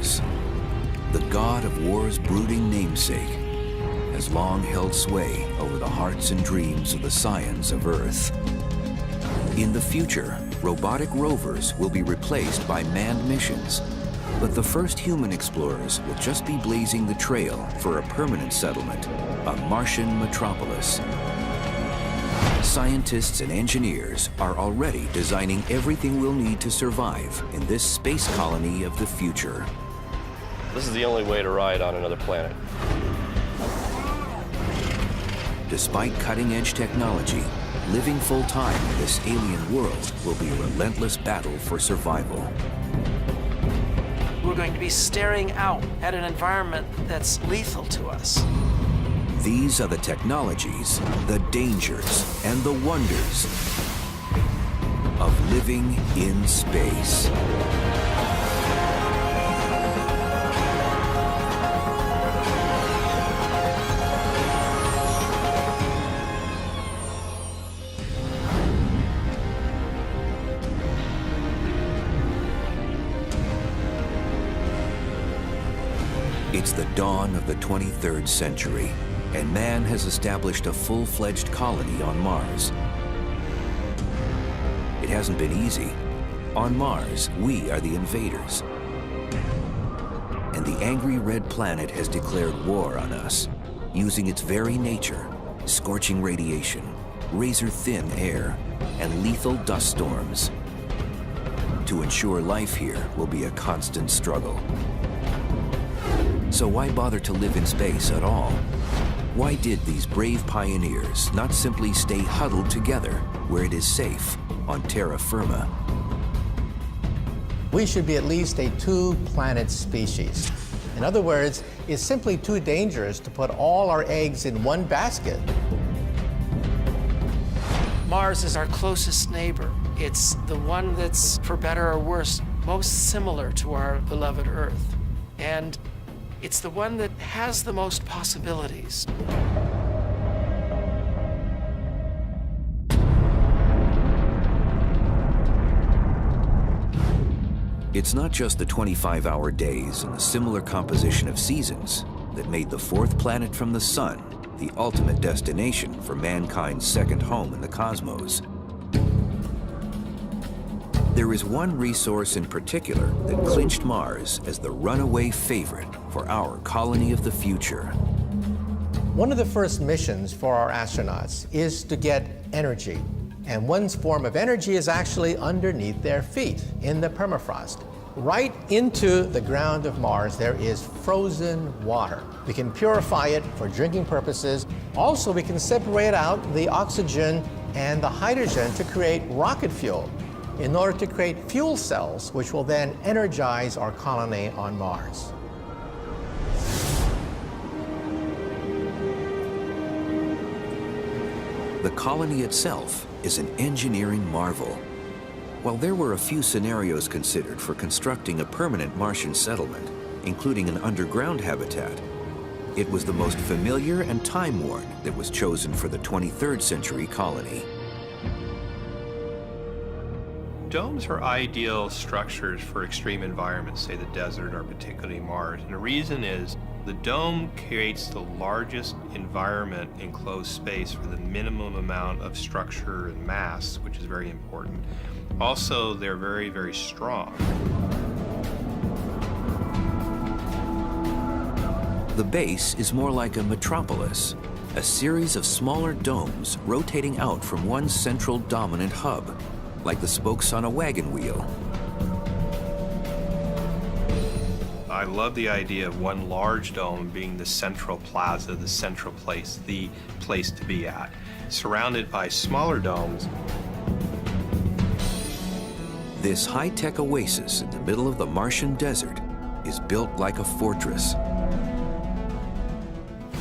Mars, the god of war's brooding namesake, has long held sway over the hearts and dreams of the scions of Earth. In the future, robotic rovers will be replaced by manned missions, but the first human explorers will just be blazing the trail for a permanent settlement, a Martian metropolis. Scientists and engineers are already designing everything we'll need to survive in this space colony of the future. This is the only way to ride on another planet. Despite cutting-edge technology, living full-time in this alien world will be a relentless battle for survival. We're going to be staring out at an environment that's lethal to us. These are the technologies, the dangers, and the wonders of living in space. It's the dawn of the 23rd century, and man has established a full-fledged colony on Mars. It hasn't been easy. On Mars, we are the invaders. And the angry red planet has declared war on us, using its very nature, scorching radiation, razor-thin air, and lethal dust storms. To ensure life here will be a constant struggle. So why bother to live in space at all? Why did these brave pioneers not simply stay huddled together where it is safe on terra firma? We should be at least a two-planet species. In other words, it's simply too dangerous to put all our eggs in one basket. Mars is our closest neighbor. It's the one that's, for better or worse, most similar to our beloved Earth. And it's the one that has the most possibilities. It's not just the 25-hour days and the similar composition of seasons that made the fourth planet from the sun the ultimate destination for mankind's second home in the cosmos. There is one resource in particular that clinched Mars as the runaway favorite for our colony of the future. One of the first missions for our astronauts is to get energy. And one form of energy is actually underneath their feet, in the permafrost. Right into the ground of Mars, there is frozen water. We can purify it for drinking purposes. Also, we can separate out the oxygen and the hydrogen to create rocket fuel in order to create fuel cells, which will then energize our colony on Mars. The colony itself is an engineering marvel. While there were a few scenarios considered for constructing a permanent Martian settlement, including an underground habitat, it was the most familiar and time-worn that was chosen for the 23rd century colony. Domes are ideal structures for extreme environments, say the desert or particularly Mars. And the reason is the dome creates the largest environment in enclosed space for the minimum amount of structure and mass, which is very important. Also, they're very, very strong. The base is more like a metropolis, a series of smaller domes rotating out from one central dominant hub, like the spokes on a wagon wheel. I love the idea of one large dome being the central plaza, the central place, the place to be at, surrounded by smaller domes. This high-tech oasis in the middle of the Martian desert is built like a fortress.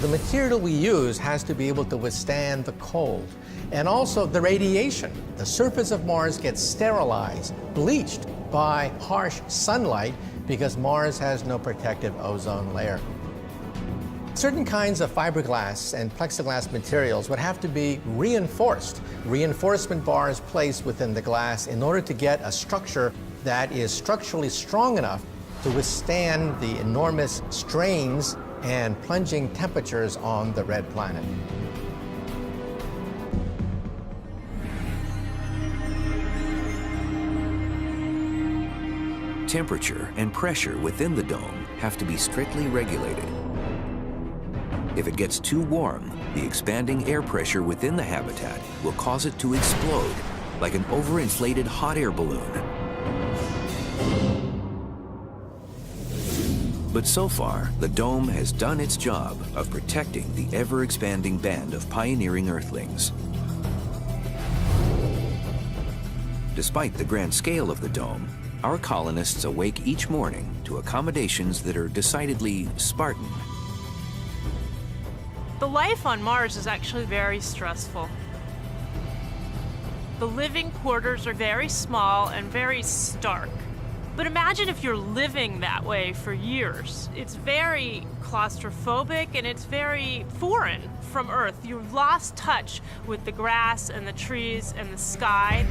The material we use has to be able to withstand the cold and also the radiation. The surface of Mars gets sterilized, bleached by harsh sunlight because Mars has no protective ozone layer. Certain kinds of fiberglass and plexiglass materials would have to be reinforced. Reinforcement bars placed within the glass in order to get a structure that is structurally strong enough to withstand the enormous strains and plunging temperatures on the red planet. Temperature and pressure within the dome have to be strictly regulated. If it gets too warm, the expanding air pressure within the habitat will cause it to explode like an overinflated hot air balloon. But so far, the dome has done its job of protecting the ever-expanding band of pioneering Earthlings. Despite the grand scale of the dome, our colonists awake each morning to accommodations that are decidedly Spartan. The life on Mars is actually very stressful. The living quarters are very small and very stark. But imagine if you're living that way for years. It's very claustrophobic and it's very foreign from Earth. You've lost touch with the grass and the trees and the sky.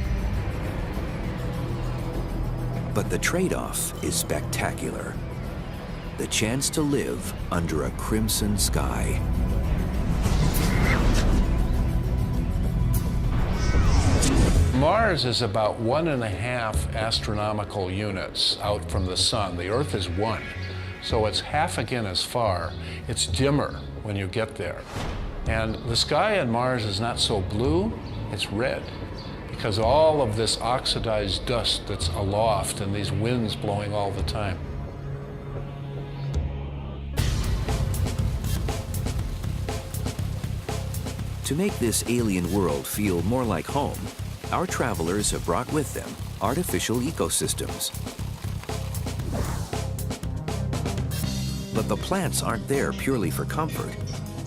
But the trade-off is spectacular. The chance to live under a crimson sky. Mars is about 1.5 astronomical units out from the sun. The Earth is 1, so it's half again as far. It's dimmer when you get there. And the sky on Mars is not so blue, it's red, because all of this oxidized dust that's aloft and these winds blowing all the time. To make this alien world feel more like home, our travelers have brought with them artificial ecosystems. But the plants aren't there purely for comfort.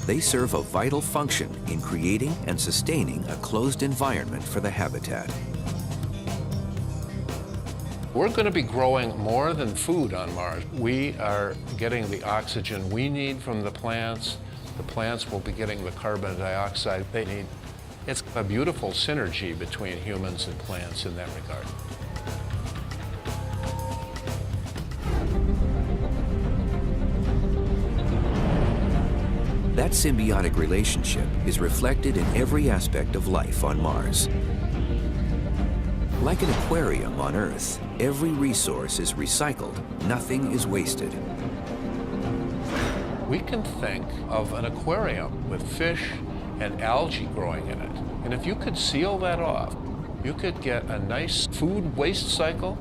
They serve a vital function in creating and sustaining a closed environment for the habitat. We're going to be growing more than food on Mars. We are getting the oxygen we need from the plants. The plants will be getting the carbon dioxide they need. It's a beautiful synergy between humans and plants in that regard. That symbiotic relationship is reflected in every aspect of life on Mars. Like an aquarium on Earth, every resource is recycled, nothing is wasted. We can think of an aquarium with fish and algae growing in it. And if you could seal that off, you could get a nice food waste cycle,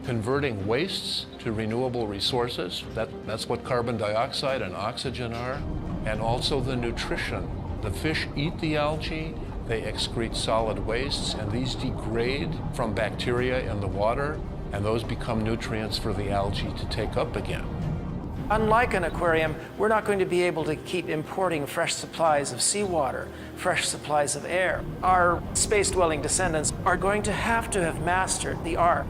converting wastes to renewable resources. That's what carbon dioxide and oxygen are. And also the nutrition. The fish eat the algae, they excrete solid wastes, and these degrade from bacteria in the water, and those become nutrients for the algae to take up again. Unlike an aquarium, we're not going to be able to keep importing fresh supplies of seawater, fresh supplies of air. Our space-dwelling descendants are going to have mastered the art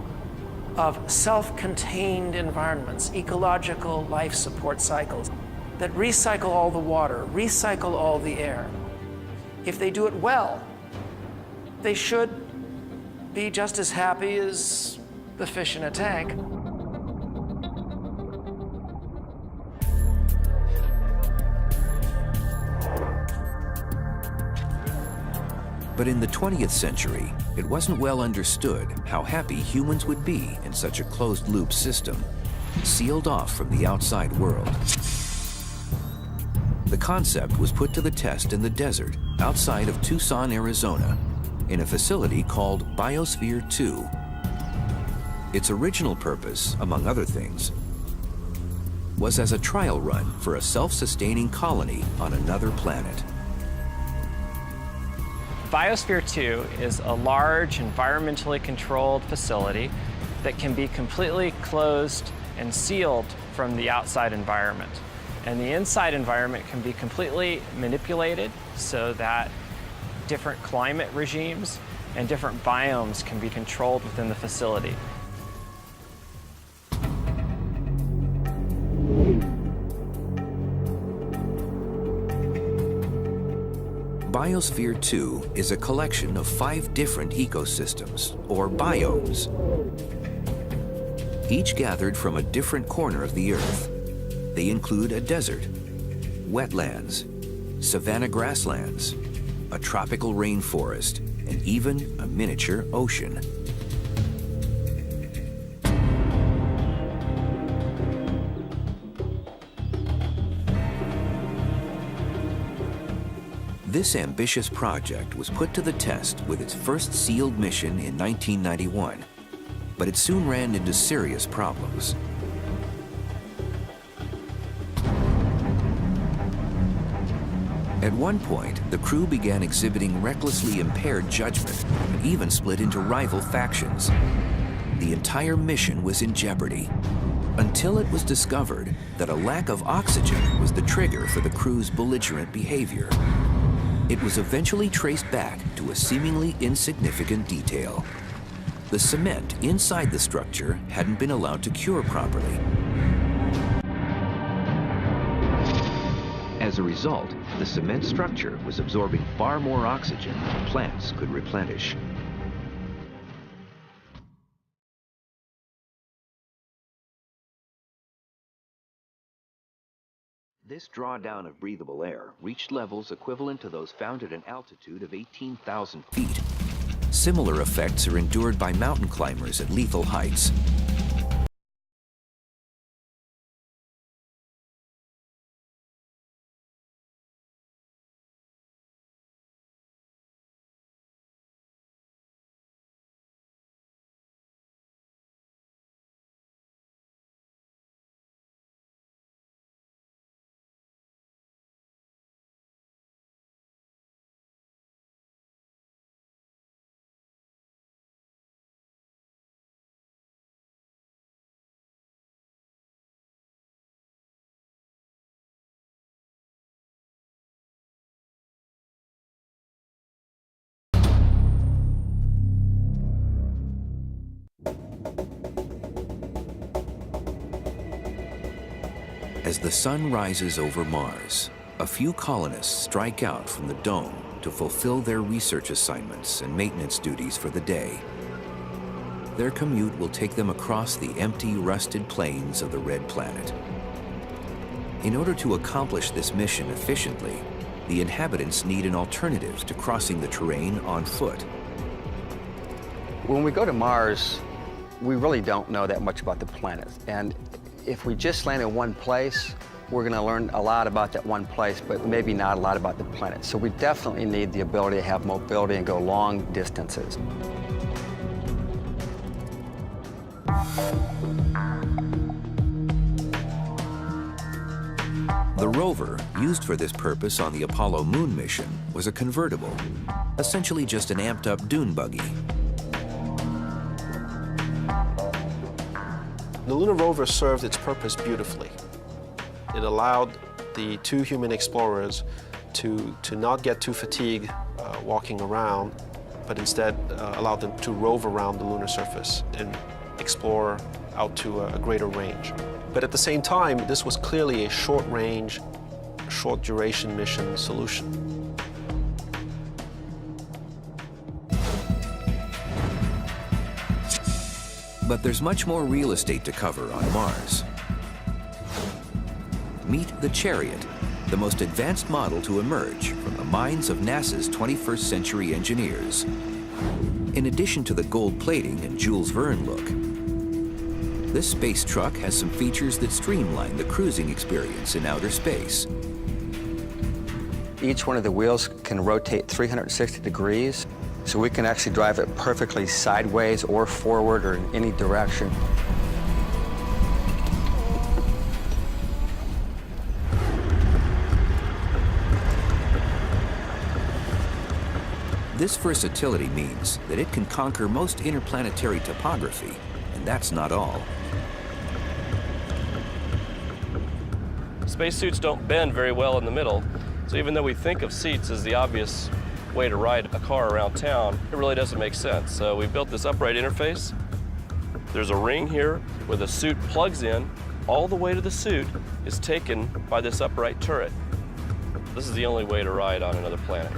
of self-contained environments, ecological life support cycles that recycle all the water, recycle all the air. If they do it well, they should be just as happy as the fish in a tank. But in the 20th century, it wasn't well understood how happy humans would be in such a closed-loop system, sealed off from the outside world. The concept was put to the test in the desert outside of Tucson, Arizona, in a facility called Biosphere 2. Its original purpose, among other things, was as a trial run for a self-sustaining colony on another planet. Biosphere 2 is a large, environmentally controlled facility that can be completely closed and sealed from the outside environment. And the inside environment can be completely manipulated so that different climate regimes and different biomes can be controlled within the facility. Biosphere 2 is a collection of 5 different ecosystems, or biomes. each gathered from a different corner of the Earth. They include a desert, wetlands, savanna grasslands, a tropical rainforest, and even a miniature ocean. This ambitious project was put to the test with its first sealed mission in 1991, but it soon ran into serious problems. At one point, the crew began exhibiting recklessly impaired judgment and even split into rival factions. The entire mission was in jeopardy until it was discovered that a lack of oxygen was the trigger for the crew's belligerent behavior. It was eventually traced back to a seemingly insignificant detail. The cement inside the structure hadn't been allowed to cure properly. As a result, the cement structure was absorbing far more oxygen than plants could replenish. This drawdown of breathable air reached levels equivalent to those found at an altitude of 18,000 feet. Similar effects are endured by mountain climbers at lethal heights. As the sun rises over Mars, a few colonists strike out from the dome to fulfill their research assignments and maintenance duties for the day. Their commute will take them across the empty, rusted plains of the Red Planet. In order to accomplish this mission efficiently, the inhabitants need an alternative to crossing the terrain on foot. When we go to Mars, we really don't know that much about the planet. And if we just land in one place, we're going to learn a lot about that one place, but maybe not a lot about the planet. So we definitely need the ability to have mobility and go long distances. The rover, used for this purpose on the Apollo moon mission, was a convertible, essentially just an amped-up dune buggy. The lunar rover served its purpose beautifully. It allowed the two human explorers to not get too fatigued walking around, but instead allowed them to rove around the lunar surface and explore out to a greater range. But at the same time, this was clearly a short-range, short-duration mission solution. But there's much more real estate to cover on Mars. Meet the Chariot, the most advanced model to emerge from the minds of NASA's 21st century engineers. In addition to the gold plating and Jules Verne look, this space truck has some features that streamline the cruising experience in outer space. Each one of the wheels can rotate 360 degrees, so we can actually drive it perfectly sideways or forward or in any direction. This versatility means that it can conquer most interplanetary topography, and that's not all. Spacesuits don't bend very well in the middle, so even though we think of seats as the obvious way to ride a car around town, it really doesn't make sense. So we built this upright interface. There's a ring here where the suit plugs in. All the weight of the suit is taken by this upright turret. This is the only way to ride on another planet.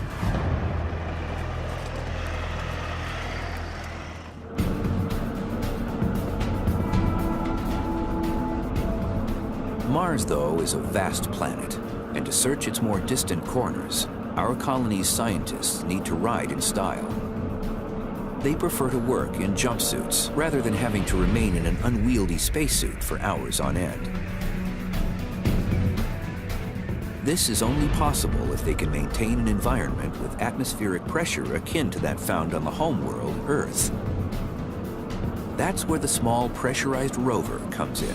Mars, though, is a vast planet, and to search its more distant corners, our colony's scientists need to ride in style. They prefer to work in jumpsuits rather than having to remain in an unwieldy spacesuit for hours on end. This is only possible if they can maintain an environment with atmospheric pressure akin to that found on the homeworld, Earth. That's where the small pressurized rover comes in.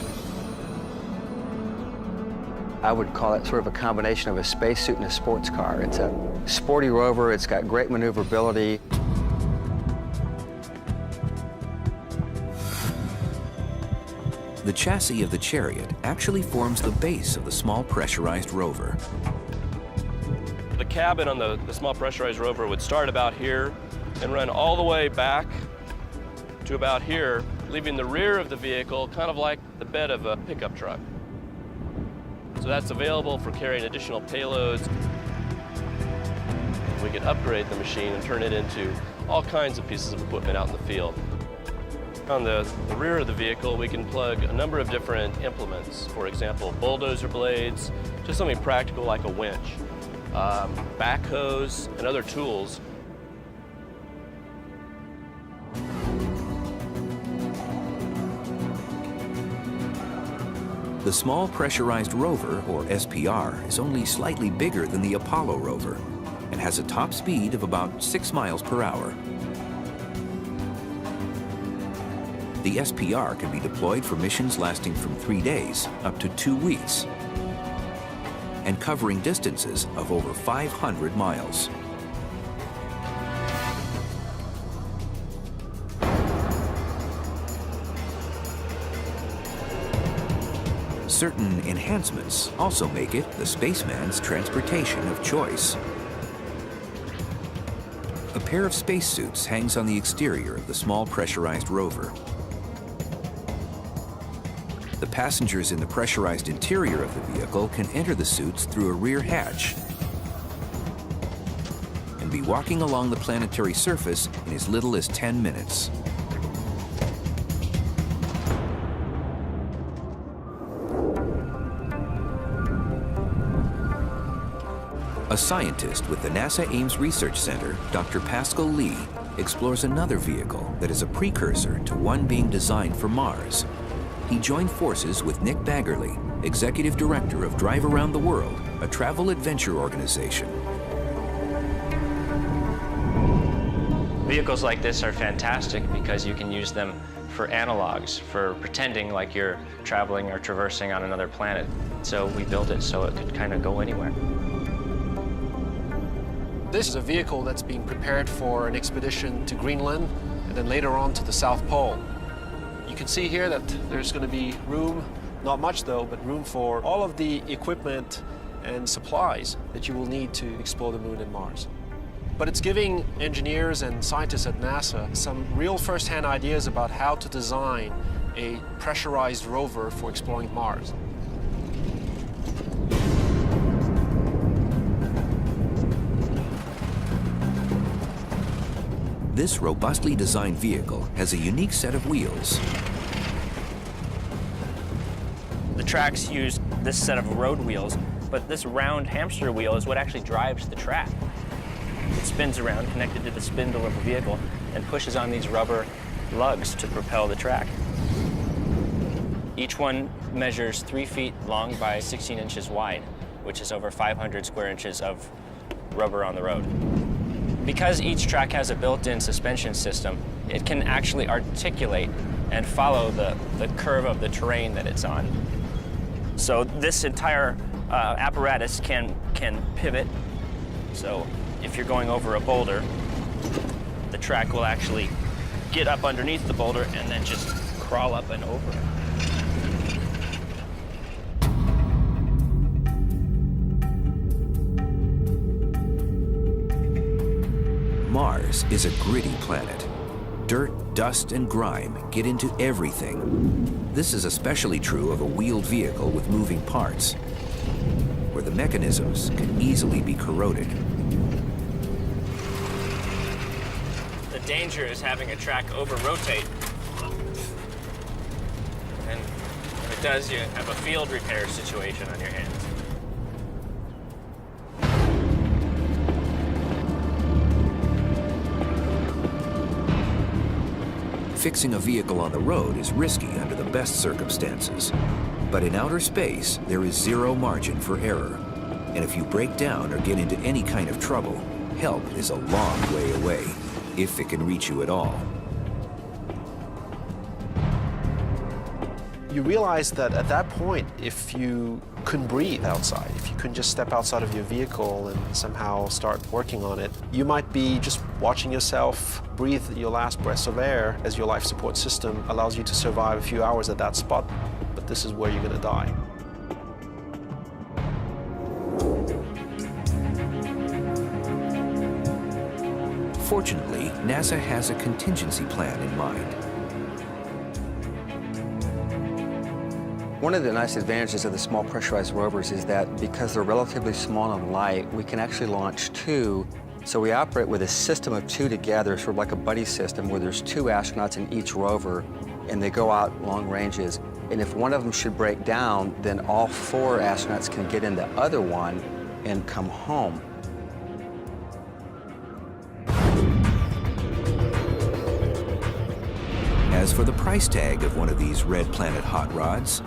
I would call it sort of a combination of a spacesuit and a sports car. It's a sporty rover, it's got great maneuverability. The chassis of the Chariot actually forms the base of the small pressurized rover. The cabin on the small pressurized rover would start about here and run all the way back to about here, leaving the rear of the vehicle kind of like the bed of a pickup truck. So that's available for carrying additional payloads. We can upgrade the machine and turn it into all kinds of pieces of equipment out in the field. On the rear of the vehicle, we can plug a number of different implements. For example, bulldozer blades, just something practical like a winch, backhoes, and other tools. The Small Pressurized Rover, or SPR, is only slightly bigger than the Apollo rover and has a top speed of about 6 miles per hour. The SPR can be deployed for missions lasting from 3 days up to 2 weeks and covering distances of over 500 miles. Certain enhancements also make it the spaceman's transportation of choice. A pair of spacesuits hangs on the exterior of the small pressurized rover. The passengers in the pressurized interior of the vehicle can enter the suits through a rear hatch and be walking along the planetary surface in as little as 10 minutes. A scientist with the NASA Ames Research Center, Dr. Pascal Lee, explores another vehicle that is a precursor to one being designed for Mars. He joined forces with Nick Baggerly, Executive Director of Drive Around the World, a travel adventure organization. Vehicles like this are fantastic because you can use them for analogs, for pretending like you're traveling or traversing on another planet. So we built it so it could kind of go anywhere. This is a vehicle that's being prepared for an expedition to Greenland and then later on to the South Pole. You can see here that there's going to be room, not much though, but room for all of the equipment and supplies that you will need to explore the Moon and Mars. But it's giving engineers and scientists at NASA some real first-hand ideas about how to design a pressurized rover for exploring Mars. This robustly designed vehicle has a unique set of wheels. The tracks use this set of road wheels, but this round hamster wheel is what actually drives the track. It spins around, connected to the spindle of the vehicle, and pushes on these rubber lugs to propel the track. Each one measures 3 feet long by 16 inches wide, which is over 500 square inches of rubber on the road. Because each track has a built-in suspension system, it can actually articulate and follow the curve of the terrain that it's on. So this entire apparatus can pivot. So if you're going over a boulder, the track will actually get up underneath the boulder and then just crawl up and over it. Mars is a gritty planet. Dirt, dust, and grime get into everything. This is especially true of a wheeled vehicle with moving parts, where the mechanisms can easily be corroded. The danger is having a track over-rotate and does, you have a field repair situation on your hands. Fixing a vehicle on the road is risky under the best circumstances. But in outer space, there is zero margin for error. And if you break down or get into any kind of trouble, help is a long way away, if it can reach you at all. You realize that at that point, if you couldn't breathe outside, if you couldn't just step outside of your vehicle and somehow start working on it, you might be just watching yourself breathe your last breaths of air as your life support system allows you to survive a few hours at that spot, but this is where you're going to die. Fortunately, NASA has a contingency plan in mind. One of the nice advantages of the small pressurized rovers is that because they're relatively small and light, we can actually launch two. So we operate with a system of two together, sort of like a buddy system where there's two astronauts in each rover and they go out long ranges. And if one of them should break down, then all four astronauts can get in the other one and come home. As for the price tag of one of these Red Planet hot rods,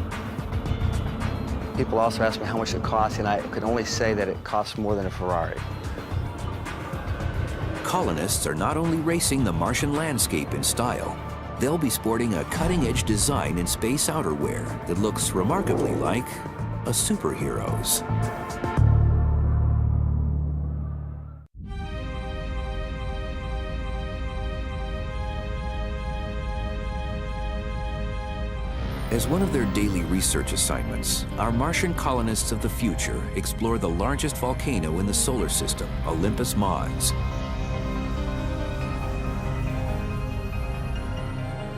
people also ask me how much it costs, and I could only say that it costs more than a Ferrari. colonists are not only racing the Martian landscape in style, they'll be sporting a cutting-edge design in space outerwear that looks remarkably like a superhero's. As one of their daily research assignments, our Martian colonists of the future explore the largest volcano in the solar system, Olympus Mons.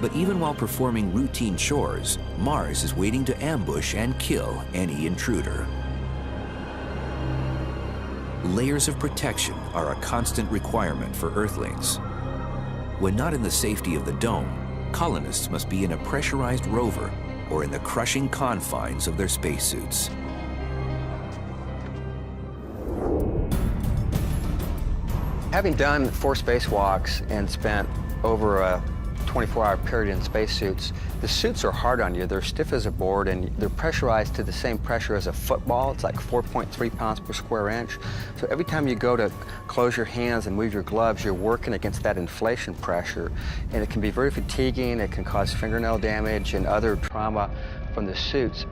But even while performing routine chores, Mars is waiting to ambush and kill any intruder. Layers of protection are a constant requirement for Earthlings. When not in the safety of the dome, colonists must be in a pressurized rover or in the crushing confines of their spacesuits. Having done 4 spacewalks and spent over a 24-hour period in spacesuits, the suits are hard on you. They're stiff as a board, and they're pressurized to the same pressure as a football. It's like 4.3 pounds per square inch. So every time you go to close your hands and move your gloves, you're working against that inflation pressure. And it can be very fatiguing. It can cause fingernail damage and other trauma from the suits.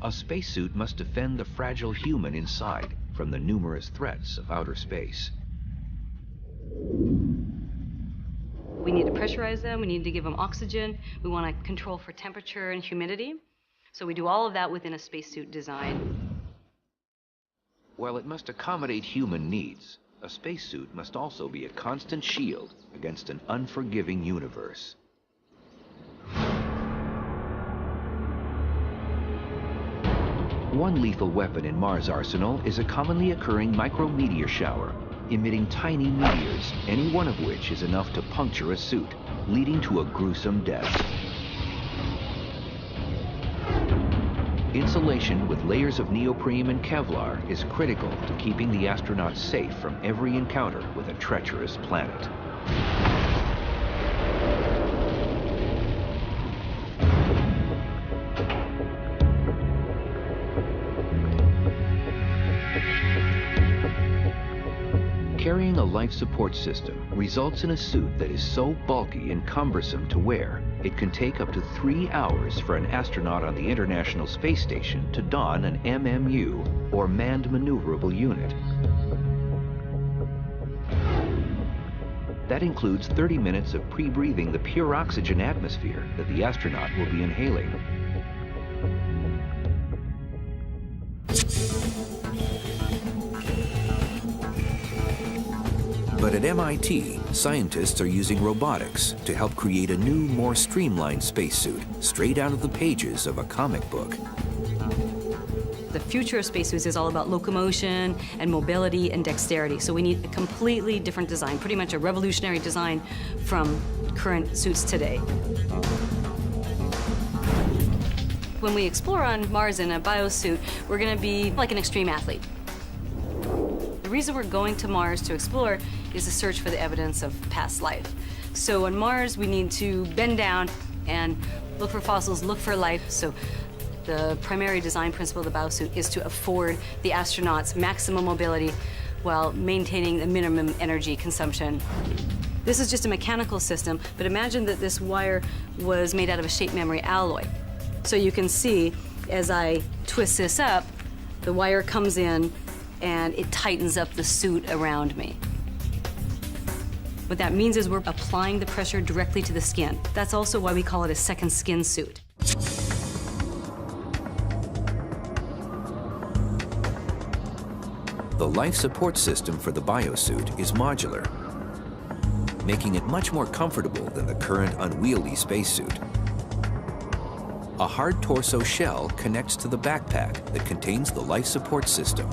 A spacesuit must defend the fragile human inside from the numerous threats of outer space. We need to pressurize them, we need to give them oxygen, we want to control for temperature and humidity. So we do all of that within a spacesuit design. While it must accommodate human needs, a spacesuit must also be a constant shield against an unforgiving universe. One lethal weapon in Mars' arsenal is a commonly occurring micrometeor shower, emitting tiny meteors, any one of which is enough to puncture a suit, leading to a gruesome death. Insulation with layers of neoprene and Kevlar is critical to keeping the astronauts safe from every encounter with a treacherous planet. Carrying a life support system results in a suit that is so bulky and cumbersome to wear, it can take up to 3 hours for an astronaut on the International Space Station to don an MMU, or Manned Maneuverable Unit. That includes 30 minutes of pre-breathing the pure oxygen atmosphere that the astronaut will be inhaling. But at MIT, scientists are using robotics to help create a new, more streamlined spacesuit straight out of the pages of a comic book. The future of spacesuits is all about locomotion and mobility and dexterity. So we need a completely different design, pretty much a revolutionary design from current suits today. When we explore on Mars in a biosuit, we're going to be like an extreme athlete. The reason we're going to Mars to explore is to search for the evidence of past life. So on Mars, we need to bend down and look for fossils, look for life. So the primary design principle of the biosuit is to afford the astronauts maximum mobility while maintaining the minimum energy consumption. This is just a mechanical system, but imagine that this wire was made out of a shape memory alloy. So you can see, as I twist this up, the wire comes in and it tightens up the suit around me. What that means is we're applying the pressure directly to the skin. That's also why we call it a second skin suit. The life support system for the biosuit is modular, making it much more comfortable than the current unwieldy spacesuit. A hard torso shell connects to the backpack that contains the life support system.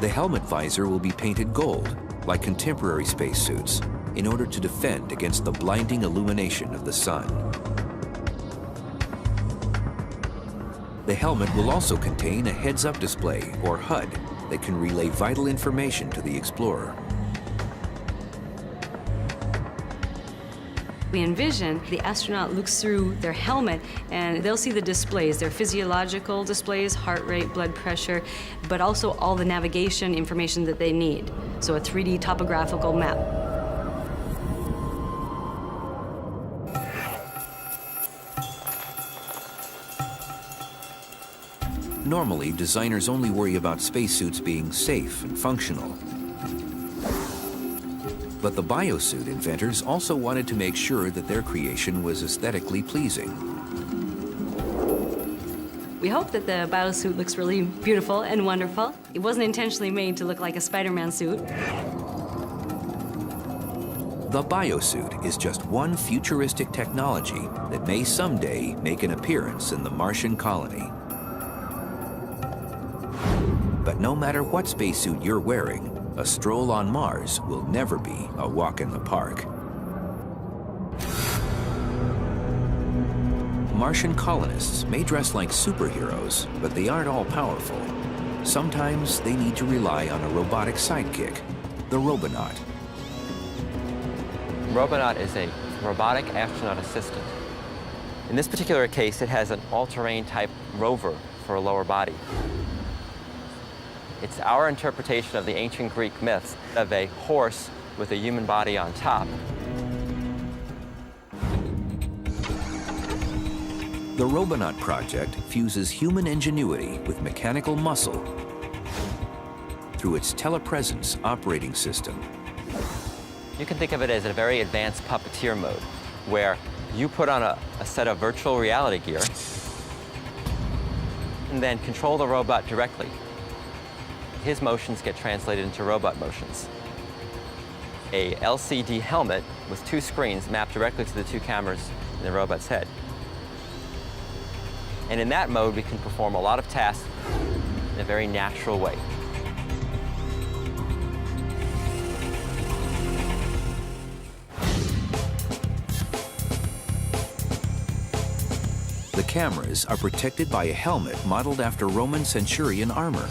The helmet visor will be painted gold, like contemporary spacesuits, in order to defend against the blinding illumination of the sun. The helmet will also contain a heads-up display, or HUD, that can relay vital information to the explorer. We envision the astronaut looks through their helmet and they'll see the displays, their physiological displays, heart rate, blood pressure, but also all the navigation information that they need. So a 3D topographical map. Normally, designers only worry about spacesuits being safe and functional. But the biosuit inventors also wanted to make sure that their creation was aesthetically pleasing. We hope that the biosuit looks really beautiful and wonderful. It wasn't intentionally made to look like a Spider-Man suit. The biosuit is just one futuristic technology that may someday make an appearance in the Martian colony. But no matter what spacesuit you're wearing, a stroll on Mars will never be a walk in the park. Martian colonists may dress like superheroes, but they aren't all powerful. Sometimes they need to rely on a robotic sidekick, the Robonaut. Robonaut is a robotic astronaut assistant. In this particular case, it has an all-terrain type rover for a lower body. It's our interpretation of the ancient Greek myths of a horse with a human body on top. The Robonaut project fuses human ingenuity with mechanical muscle through its telepresence operating system. You can think of it as a very advanced puppeteer mode, where you put on a set of virtual reality gear and then control the robot directly. His motions get translated into robot motions. A LCD helmet with 2 screens mapped directly to the 2 cameras in the robot's head. And in that mode, we can perform a lot of tasks in a very natural way. The cameras are protected by a helmet modeled after Roman centurion armor.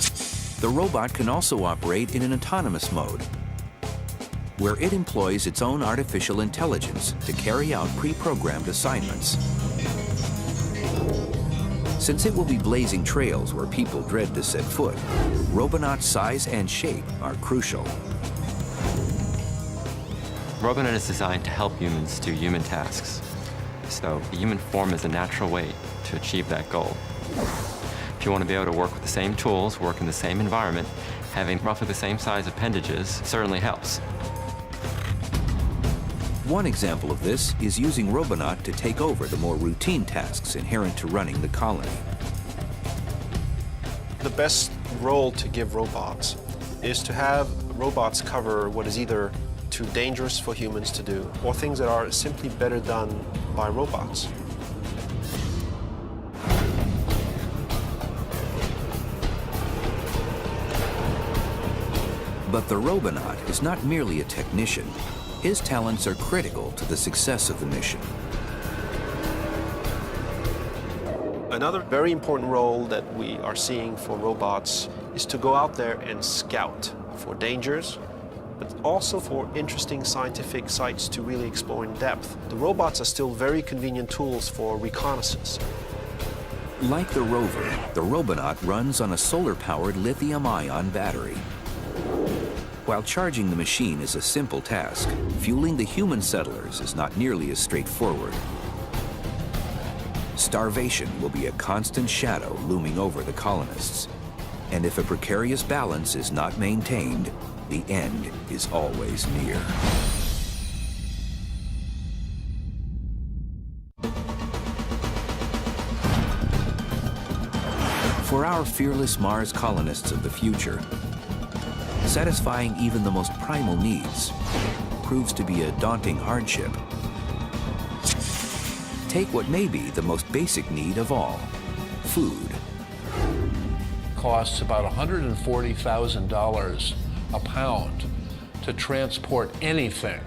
The robot can also operate in an autonomous mode, where it employs its own artificial intelligence to carry out pre-programmed assignments. Since it will be blazing trails where people dread to set foot, Robonaut's size and shape are crucial. Robonaut is designed to help humans do human tasks. So the human form is a natural way to achieve that goal. If you want to be able to work with the same tools, work in the same environment, having roughly the same size appendages certainly helps. One example of this is using Robonaut to take over the more routine tasks inherent to running the colony. The best role to give robots is to have robots cover what is either too dangerous for humans to do or things that are simply better done by robots. But the Robonaut is not merely a technician. His talents are critical to the success of the mission. Another very important role that we are seeing for robots is to go out there and scout for dangers, but also for interesting scientific sites to really explore in depth. The robots are still very convenient tools for reconnaissance. Like the rover, the Robonaut runs on a solar-powered lithium-ion battery. While charging the machine is a simple task, fueling the human settlers is not nearly as straightforward. Starvation will be a constant shadow looming over the colonists. And if a precarious balance is not maintained, the end is always near. For our fearless Mars colonists of the future, satisfying even the most primal needs proves to be a daunting hardship. Take what may be the most basic need of all, food. Costs about $140,000 a pound to transport anything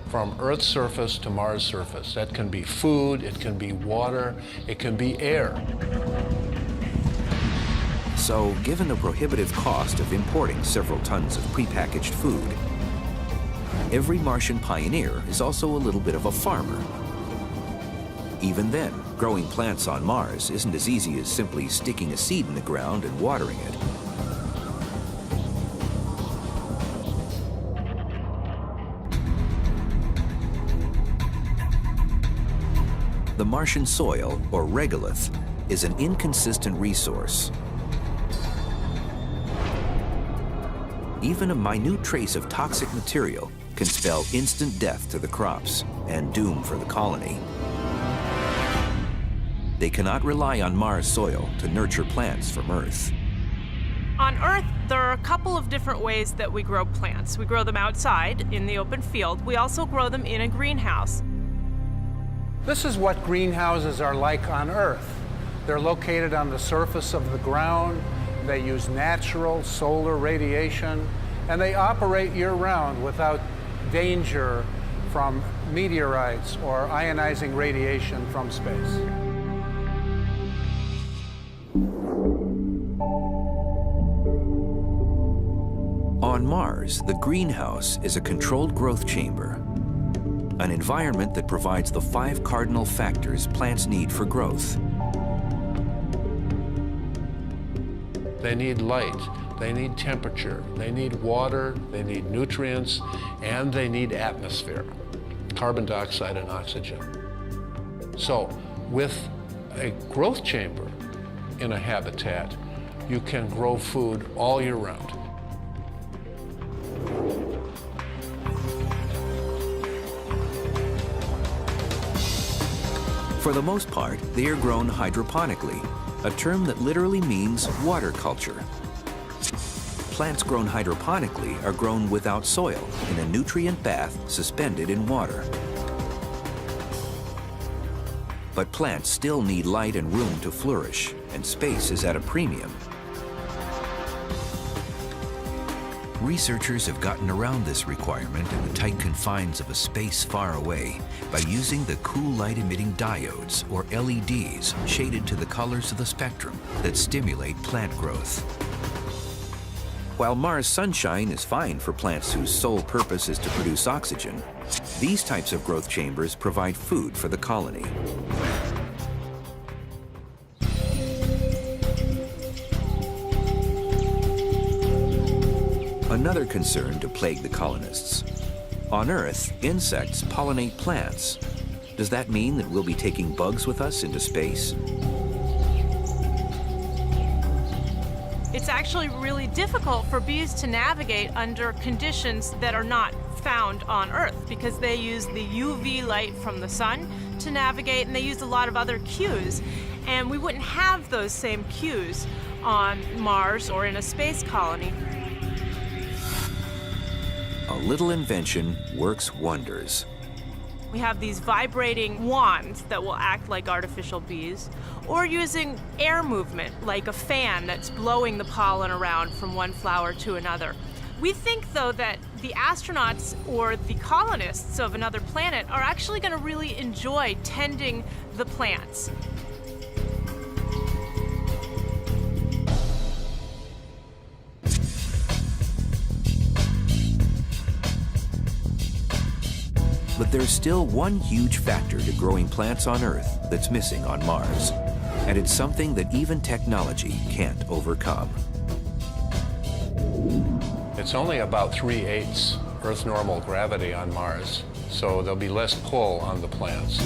from Earth's surface to Mars' surface. That can be food, it can be water, it can be air. So, given the prohibitive cost of importing several tons of prepackaged food, every Martian pioneer is also a little bit of a farmer. Even then, growing plants on Mars isn't as easy as simply sticking a seed in the ground and watering it. The Martian soil, or regolith, is an inconsistent resource. Even a minute trace of toxic material can spell instant death to the crops and doom for the colony. They cannot rely on Mars soil to nurture plants from Earth. On Earth, there are a couple of different ways that we grow plants. We grow them outside in the open field. We also grow them in a greenhouse. This is what greenhouses are like on Earth. They're located on the surface of the ground. They use natural solar radiation, and they operate year-round without danger from meteorites or ionizing radiation from space. On Mars, the greenhouse is a controlled growth chamber, an environment that provides the 5 cardinal factors plants need for growth. They need light, they need temperature, they need water, they need nutrients, and they need atmosphere, carbon dioxide and oxygen. So with a growth chamber in a habitat, you can grow food all year round. For the most part, they are grown hydroponically, a term that literally means water culture. Plants grown hydroponically are grown without soil in a nutrient bath suspended in water. But plants still need light and room to flourish, and space is at a premium. Researchers have gotten around this requirement in the tight confines of a space far away by using the cool light-emitting diodes, or LEDs, shaded to the colors of the spectrum that stimulate plant growth. While Mars sunshine is fine for plants whose sole purpose is to produce oxygen, these types of growth chambers provide food for the colony. Another concern to plague the colonists. On Earth, insects pollinate plants. Does that mean that we'll be taking bugs with us into space? It's actually really difficult for bees to navigate under conditions that are not found on Earth because they use the UV light from the sun to navigate, and they use a lot of other cues. And we wouldn't have those same cues on Mars or in a space colony. A little invention works wonders. We have these vibrating wands that will act like artificial bees, or using air movement, like a fan that's blowing the pollen around from one flower to another. We think, though, that the astronauts or the colonists of another planet are actually going to really enjoy tending the plants. But there's still one huge factor to growing plants on Earth that's missing on Mars. And it's something that even technology can't overcome. It's only about 3/8 Earth normal gravity on Mars, so there'll be less pull on the plants.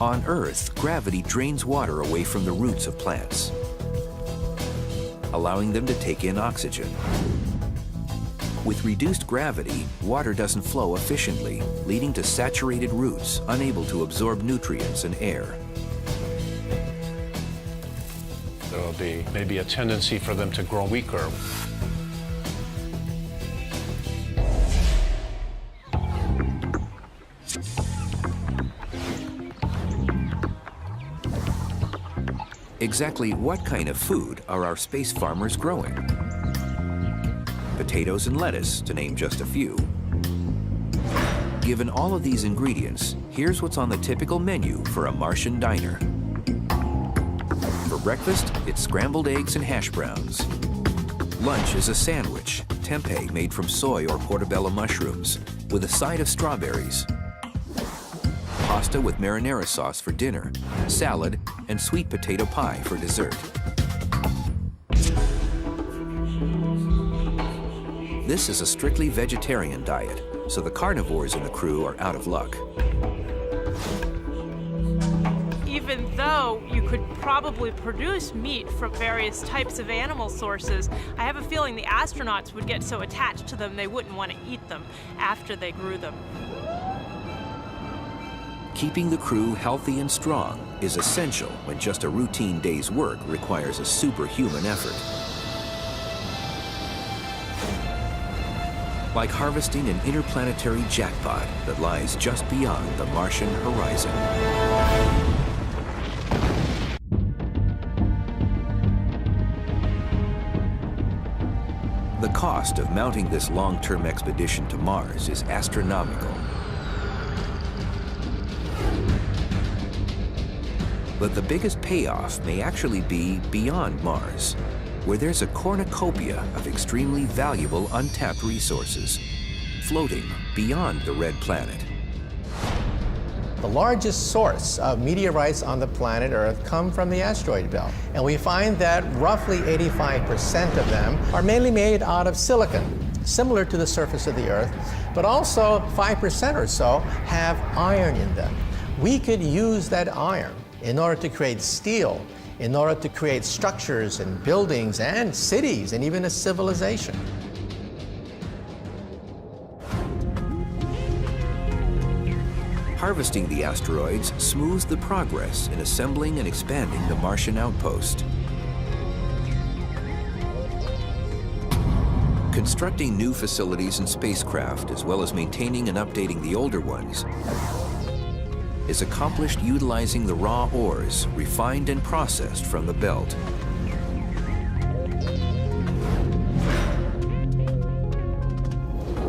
On Earth, gravity drains water away from the roots of plants, allowing them to take in oxygen. With reduced gravity, water doesn't flow efficiently, leading to saturated roots unable to absorb nutrients and air. There will be maybe a tendency for them to grow weaker. Exactly what kind of food are our space farmers growing? Potatoes and lettuce, to name just a few. Given all of these ingredients, here's what's on the typical menu for a Martian diner. For breakfast, it's scrambled eggs and hash browns. Lunch is a sandwich, tempeh made from soy or portobello mushrooms, with a side of strawberries. Pasta with marinara sauce for dinner, salad, and sweet potato pie for dessert. This is a strictly vegetarian diet, so the carnivores in the crew are out of luck. Even though you could probably produce meat from various types of animal sources, I have a feeling the astronauts would get so attached to them they wouldn't want to eat them after they grew them. Keeping the crew healthy and strong is essential when just a routine day's work requires a superhuman effort. Like harvesting an interplanetary jackpot that lies just beyond the Martian horizon. The cost of mounting this long-term expedition to Mars is astronomical. But the biggest payoff may actually be beyond Mars, where there's a cornucopia of extremely valuable untapped resources floating beyond the red planet. The largest source of meteorites on the planet Earth come from the asteroid belt. And we find that roughly 85% of them are mainly made out of silicon, similar to the surface of the Earth, but also 5% or so have iron in them. We could use that iron in order to create steel, in order to create structures and buildings and cities and even a civilization. Harvesting the asteroids smooths the progress in assembling and expanding the Martian outpost. Constructing new facilities and spacecraft, as well as maintaining and updating the older ones, is accomplished utilizing the raw ores refined and processed from the belt.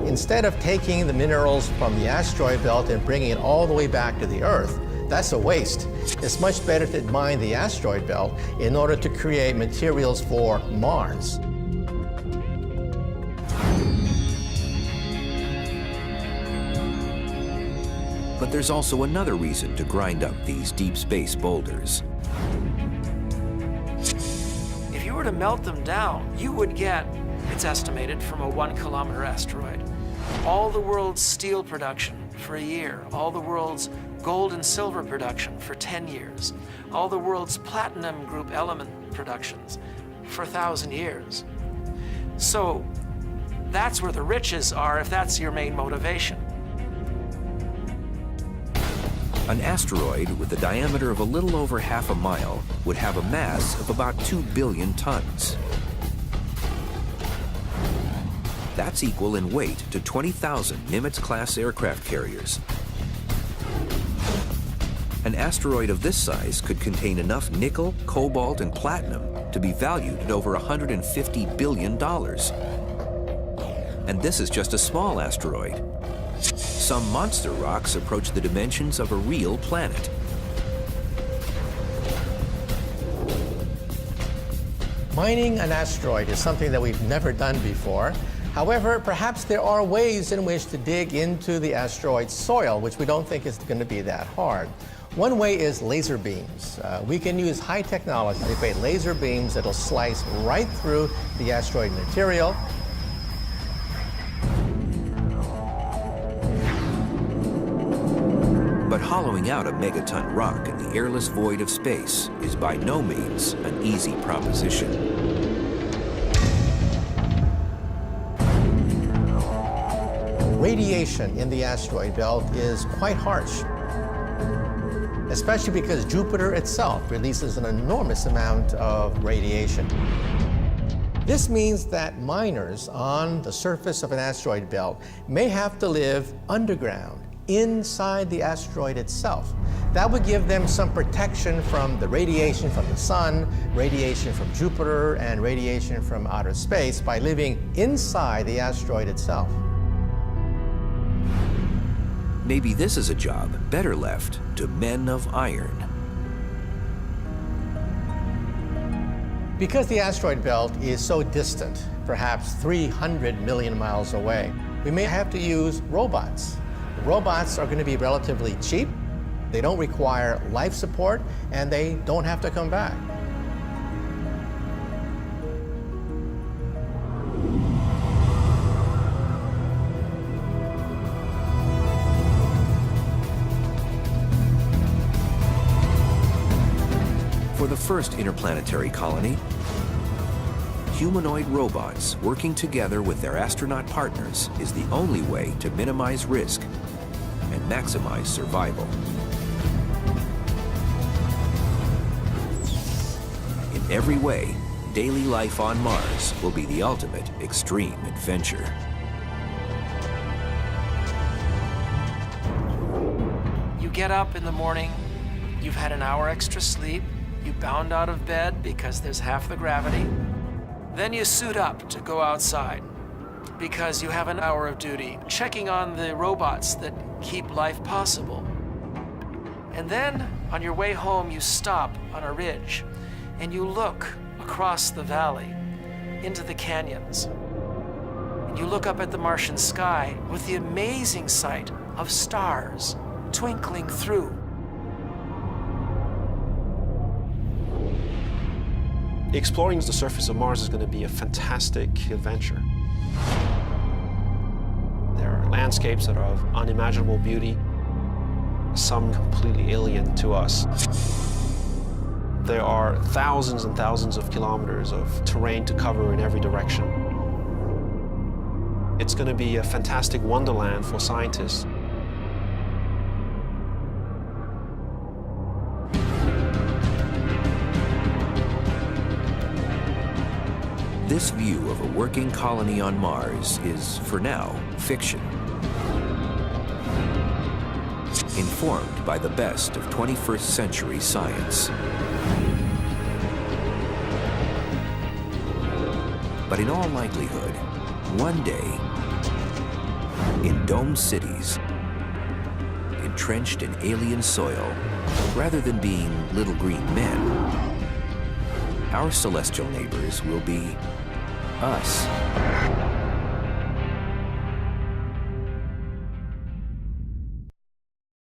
Instead of taking the minerals from the asteroid belt and bringing it all the way back to the Earth, that's a waste. It's much better to mine the asteroid belt in order to create materials for Mars. But there's also another reason to grind up these deep space boulders. If you were to melt them down, you would get, it's estimated, from a 1-kilometer asteroid, all the world's steel production for a year, all the world's gold and silver production for 10 years, all the world's platinum group element productions for 1,000 years. So that's where the riches are if that's your main motivation. An asteroid with a diameter of a little over half a mile would have a mass of about 2 billion tons. That's equal in weight to 20,000 Nimitz-class aircraft carriers. An asteroid of this size could contain enough nickel, cobalt, and platinum to be valued at over $150 billion. And this is just a small asteroid. Some monster rocks approach the dimensions of a real planet. Mining an asteroid is something that we've never done before. However, perhaps there are ways in which to dig into the asteroid's soil, which we don't think is going to be that hard. One way is laser beams. We can use high technology to create laser beams that'll slice right through the asteroid material. But hollowing out a megaton rock in the airless void of space is by no means an easy proposition. Radiation in the asteroid belt is quite harsh, especially because Jupiter itself releases an enormous amount of radiation. This means that miners on the surface of an asteroid belt may have to live underground, inside the asteroid itself. That would give them some protection from the radiation from the sun, radiation from Jupiter, and radiation from outer space by living inside the asteroid itself. Maybe this is a job better left to men of iron. Because the asteroid belt is so distant, perhaps 300 million miles away, we may have to use robots. Robots are going to be relatively cheap, they don't require life support, and they don't have to come back. For the first interplanetary colony, humanoid robots working together with their astronaut partners is the only way to minimize risk and maximize survival. In every way, daily life on Mars will be the ultimate extreme adventure. You get up in the morning, you've had an hour extra sleep, you bound out of bed because there's half the gravity. Then you suit up to go outside because you have an hour of duty checking on the robots that keep life possible. And then on your way home, you stop on a ridge and you look across the valley into the canyons. And you look up at the Martian sky with the amazing sight of stars twinkling through. Exploring the surface of Mars is going to be a fantastic adventure. There are landscapes that are of unimaginable beauty, some completely alien to us. There are thousands and thousands of kilometers of terrain to cover in every direction. It's going to be a fantastic wonderland for scientists. This view of a working colony on Mars is, for now, fiction. Informed by the best of 21st century science. But in all likelihood, one day, in domed cities, entrenched in alien soil, rather than being little green men, our celestial neighbors will be us.